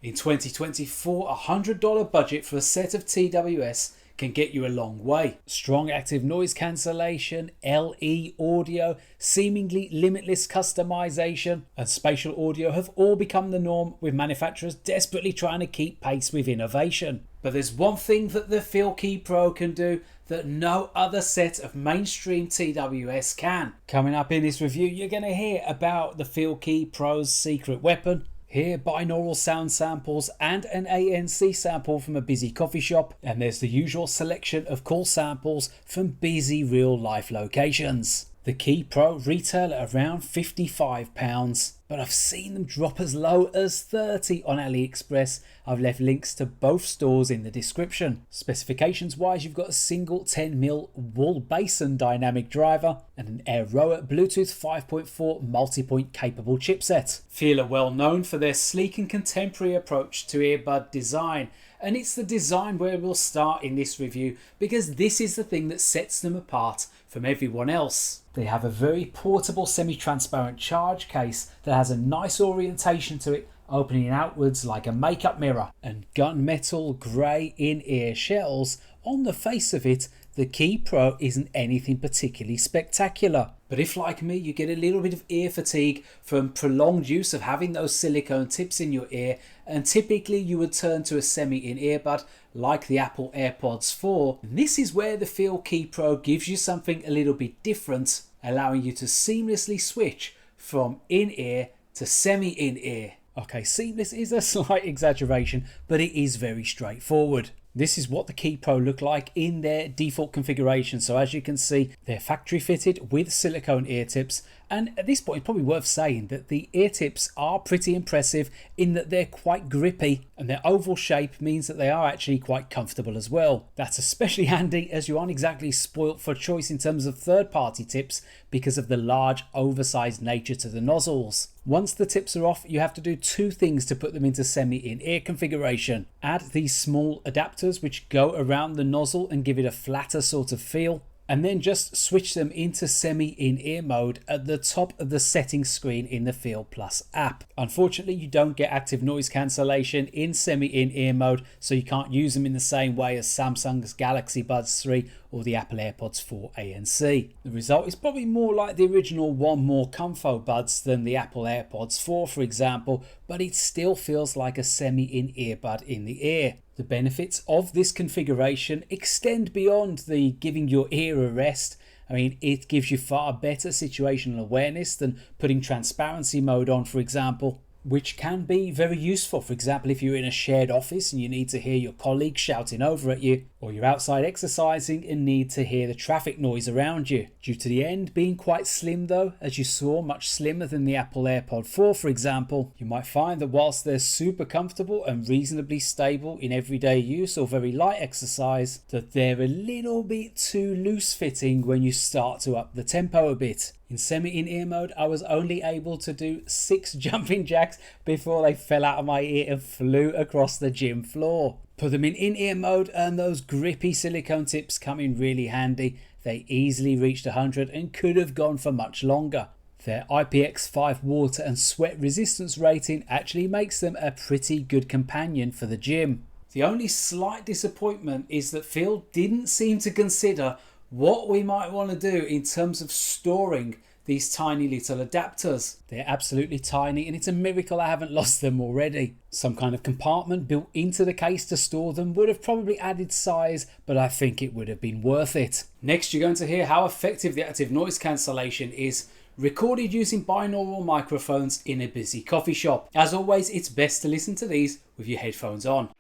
In 2024, a $100 budget for a set of TWS can get you a long way. Strong active noise cancellation, LE audio, seemingly limitless customization, and spatial audio have all become the norm, with manufacturers desperately trying to keep pace with innovation. But there's one thing that the FIIL Key Pro can do that no other set of mainstream TWS can. Coming up in this review, you're going to hear about the FIIL Key Pro's secret weapon, hear binaural sound samples and an ANC sample from a busy coffee shop, and there's the usual selection of cool samples from busy real life locations. The Key Pro retail at around £55, but I've seen them drop as low as £30 on AliExpress. I've left links to both stores in the description. Specifications wise, you've got a single 10mm wall basin dynamic driver and an Aeroa Bluetooth 5.4 multi-point capable chipset. FIIL are well known for their sleek and contemporary approach to earbud design, and it's the design where we'll start in this review because this is the thing that sets them apart from everyone else. They have a very portable semi-transparent charge case that has a nice orientation to it, opening outwards like a makeup mirror, and gunmetal grey in-ear shells. On the face of it, the Key Pro isn't anything particularly spectacular. But if, like me, you get a little bit of ear fatigue from prolonged use of having those silicone tips in your ear, and typically you would turn to a semi-in earbud like the Apple AirPods 4, this is where the FIIL Key Pro gives you something a little bit different, allowing you to seamlessly switch from in-ear to semi-in-ear. Okay, seamless is a slight exaggeration, but it is very straightforward. This is what the Key Pro look like in their default configuration. So as you can see, they're factory fitted with silicone ear tips. And at this point, it's probably worth saying that the ear tips are pretty impressive in that they're quite grippy, and their oval shape means that they are actually quite comfortable as well. That's especially handy as you aren't exactly spoilt for choice in terms of third-party tips because of the large oversized nature to the nozzles. Once the tips are off, you have to do two things to put them into semi-in-ear configuration. Add these small adapters which go around the nozzle and give it a flatter sort of feel, and then just switch them into semi-in-ear mode at the top of the settings screen in the FIIL Plus app. Unfortunately, you don't get active noise cancellation in semi-in-ear mode, so you can't use them in the same way as Samsung's Galaxy Buds 3 or the Apple AirPods 4 ANC. The result is probably more like the original One More Comfo Buds than the Apple AirPods 4, for example, but it still feels like a semi-in earbud in the ear. The benefits of this configuration extend beyond the giving your ear a rest. I mean, it gives you far better situational awareness than putting transparency mode on, for example, which can be very useful. For example, if you're in a shared office and you need to hear your colleagues shouting over at you, or you're outside exercising and need to hear the traffic noise around you. Due to the end being quite slim though, as you saw, much slimmer than the Apple AirPod 4 for example, you might find that whilst they're super comfortable and reasonably stable in everyday use or very light exercise, that they're a little bit too loose fitting when you start to up the tempo a bit. In semi-in-ear mode, I was only able to do 6 jumping jacks before they fell out of my ear and flew across the gym floor. Put them in in-ear mode and those grippy silicone tips come in really handy. They easily reached 100 and could have gone for much longer. Their IPX5 water and sweat resistance rating actually makes them a pretty good companion for the gym. The only slight disappointment is that FIIL didn't seem to consider what we might want to do in terms of storing these tiny little adapters. They're absolutely tiny and it's a miracle I haven't lost them already. Some kind of compartment built into the case to store them would have probably added size, but I think it would have been worth it. Next, you're going to hear how effective the active noise cancellation is, recorded using binaural microphones in a busy coffee shop. As always, it's best to listen to these with your headphones on.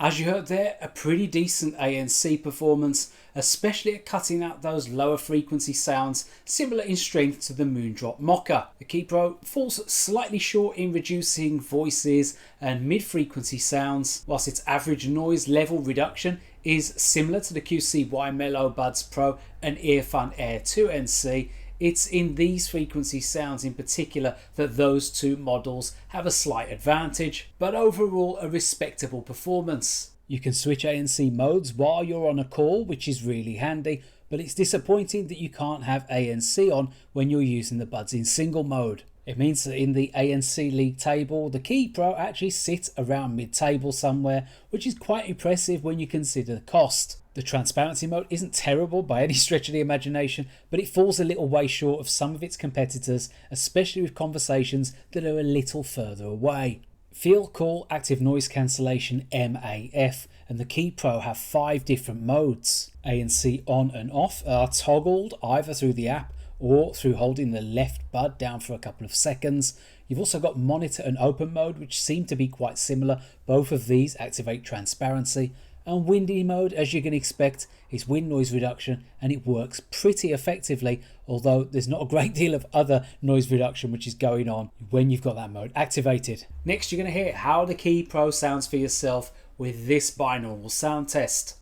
As you heard there, a pretty decent ANC performance, especially at cutting out those lower frequency sounds similar in strength to the Moondrop Moca. The Key Pro falls slightly short in reducing voices and mid-frequency sounds, whilst its average noise level reduction is similar to the QCY Melobuds Pro and Earfun Air 2 NC. It's in these frequency sounds in particular that those two models have a slight advantage, but overall a respectable performance. You can switch ANC modes while you're on a call, which is really handy, but it's disappointing that you can't have ANC on when you're using the buds in single mode. It means that in the ANC League Table, the Key Pro actually sits around mid-table somewhere, which is quite impressive when you consider the cost. The transparency mode isn't terrible by any stretch of the imagination, but it falls a little way short of some of its competitors, especially with conversations that are a little further away. FIIL call Active Noise Cancellation MAF, and the Key Pro have 5 different modes. ANC on and off are toggled either through the app or through holding the left bud down for a couple of seconds. You've also got monitor and open mode, which seem to be quite similar. Both of these activate transparency. And windy mode, as you can expect, is wind noise reduction, and it works pretty effectively, although there's not a great deal of other noise reduction which is going on when you've got that mode activated. Next, you're going to hear how the Key Pro sounds for yourself with this binaural sound test.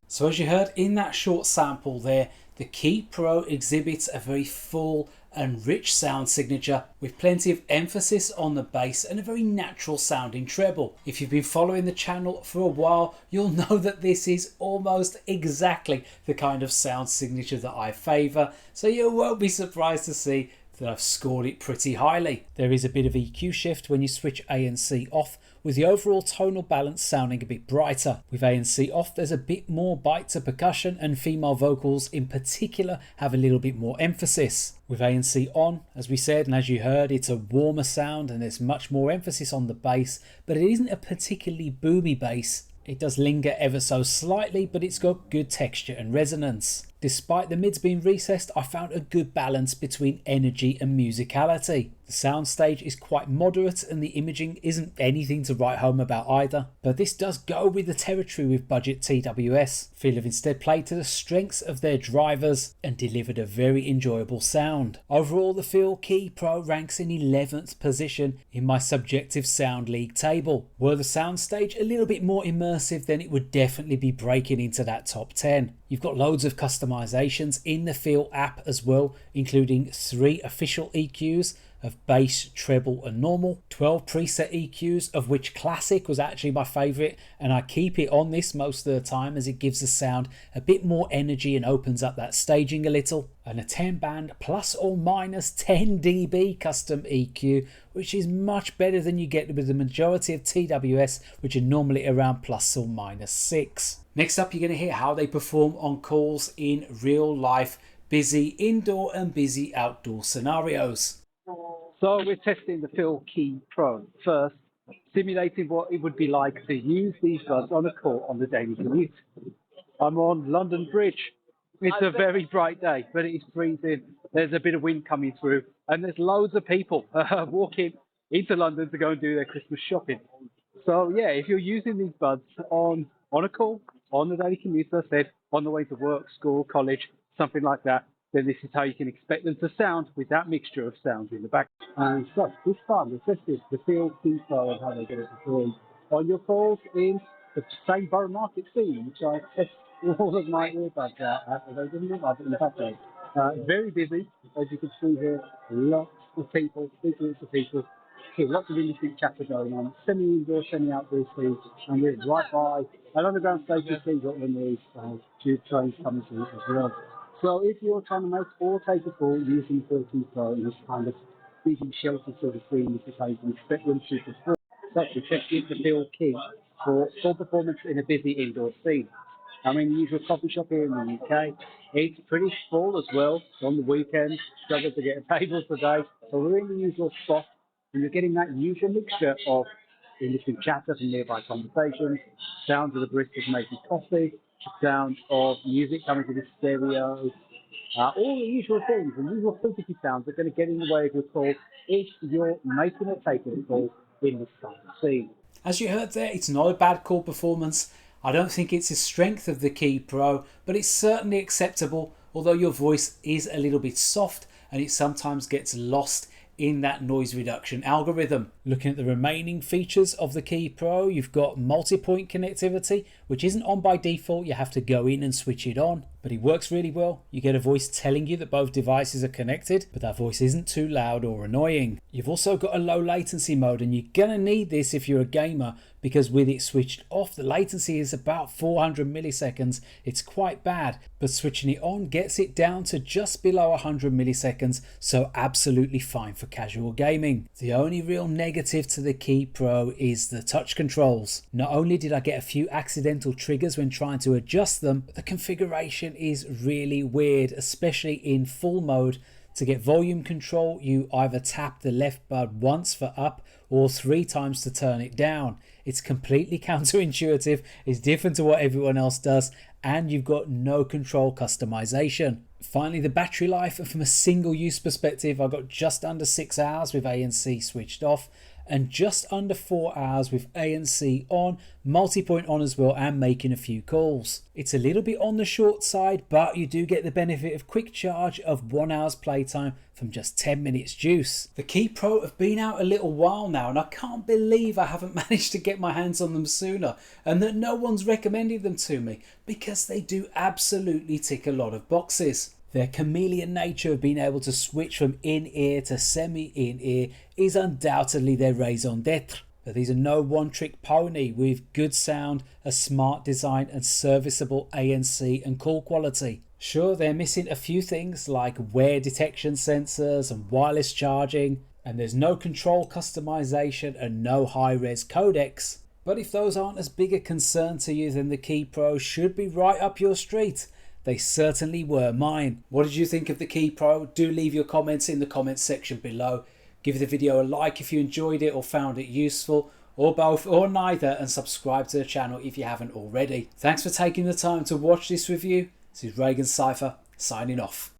So as you heard in that short sample there, the Key Pro exhibits a very full and rich sound signature with plenty of emphasis on the bass and a very natural sounding treble. If you've been following the channel for a while, you'll know that this is almost exactly the kind of sound signature that I favour, so you won't be surprised to see that I've scored it pretty highly. There is a bit of EQ shift when you switch ANC off, with the overall tonal balance sounding a bit brighter. With ANC off, there's a bit more bite to percussion, and female vocals in particular have a little bit more emphasis. With ANC on, as we said and as you heard, it's a warmer sound and there's much more emphasis on the bass, but it isn't a particularly boomy bass. It does linger ever so slightly, but it's got good texture and resonance. Despite the mids being recessed, I found a good balance between energy and musicality. The soundstage is quite moderate and the imaging isn't anything to write home about either, but this does go with the territory with budget TWS. FIIL have instead played to the strengths of their drivers and delivered a very enjoyable sound. Overall, the FIIL Key Pro ranks in 11th position in my subjective sound league table. Were the soundstage a little bit more immersive, then it would definitely be breaking into that top 10. You've got loads of customizations in the FIIL app as well, including 3 official EQs of bass, treble and normal, 12 preset EQs, of which classic was actually my favourite, and I keep it on this most of the time as it gives the sound a bit more energy and opens up that staging a little, and a 10 band plus or minus 10 dB custom EQ, which is much better than you get with the majority of TWS, which are normally around plus or minus 6. Next up, you're going to hear how they perform on calls in real life, busy indoor and busy outdoor scenarios. So we're testing the FIIL Key Pro first, simulating what it would be like to use these buds on a call on the daily commute. I'm on London Bridge. It's a very bright day, but it is freezing. There's a bit of wind coming through, and there's loads of people walking into London to go and do their Christmas shopping. So yeah, if you're using these buds on a call on the daily commute, as I said, on the way to work, school, college, something like that, then this is how you can expect them to sound with that mixture of sounds in the back. And so this time we tested the FIIL key pro and how they get it performed on your calls in the same Borough Market scene, which I test all of my earbuds at, although it doesn't look like it in the background. Very busy, as you can see here, lots of people, big groups of people. So lots of industry chatter going on, semi-indoor, semi-outdoor scenes, and we're right by an underground station. See what the noise of tube trains coming through as well. So if you're trying to make or take a call using 13 Pro in this kind of busy shelter sort of scene, this is how you can expect them to perform. So we checked in the FIIL key for full performance in a busy indoor scene. I'm in the usual coffee shop here in the UK. It's pretty full as well on the weekend. Struggled to get a table today. So we're in the usual spot, and you're getting that usual mixture of industry chatter from nearby conversations, sounds of the baristas making coffee, sounds of music coming to the stereo, all the usual things, the usual frequency sounds that are going to get in the way of your call if you're making or taking a call in this kind of scene. As you heard there, it's not a bad call performance. I don't think it's the strength of the Key Pro, but it's certainly acceptable, although your voice is a little bit soft and it sometimes gets lost in that noise reduction algorithm. Looking at the remaining features of the Key Pro, you've got multi-point connectivity, which isn't on by default. You have to go in and switch it on, but it works really well. You get a voice telling you that both devices are connected, but that voice isn't too loud or annoying. You've also got a low latency mode, and you're gonna need this if you're a gamer, because with it switched off, the latency is about 400 milliseconds. It's quite bad, but switching it on gets it down to just below 100 milliseconds, so absolutely fine for casual gaming. The only real negative to the Key Pro is the touch controls. Not only did I get a few accidental triggers when trying to adjust them, but the configuration is really weird, especially in full mode. To get volume control, you either tap the left button once for up or 3 times to turn it down. It's completely counterintuitive, it's different to what everyone else does, and you've got no control customization. Finally, the battery life, from a single use perspective, I got just under 6 hours with ANC switched off, and just under 4 hours with ANC on, multi-point on as well, and making a few calls. It's a little bit on the short side, but you do get the benefit of quick charge of 1 hour's playtime from just 10 minutes juice. The Key Pro have been out a little while now, and I can't believe I haven't managed to get my hands on them sooner, and that no one's recommended them to me, because they do absolutely tick a lot of boxes. Their chameleon nature of being able to switch from in-ear to semi-in-ear is undoubtedly their raison d'etre. But these are no one-trick pony with good sound, a smart design and serviceable ANC and call quality. Sure, they're missing a few things like wear detection sensors and wireless charging, and there's no control customization and no high-res codecs. But if those aren't as big a concern to you, then the Key Pro should be right up your street. They certainly were mine. What did you think of the Key Pro? Do leave your comments in the comments section below. Give the video a like if you enjoyed it or found it useful, or both or neither, and subscribe to the channel if you haven't already. Thanks for taking the time to watch this review. This is ReganCipher signing off.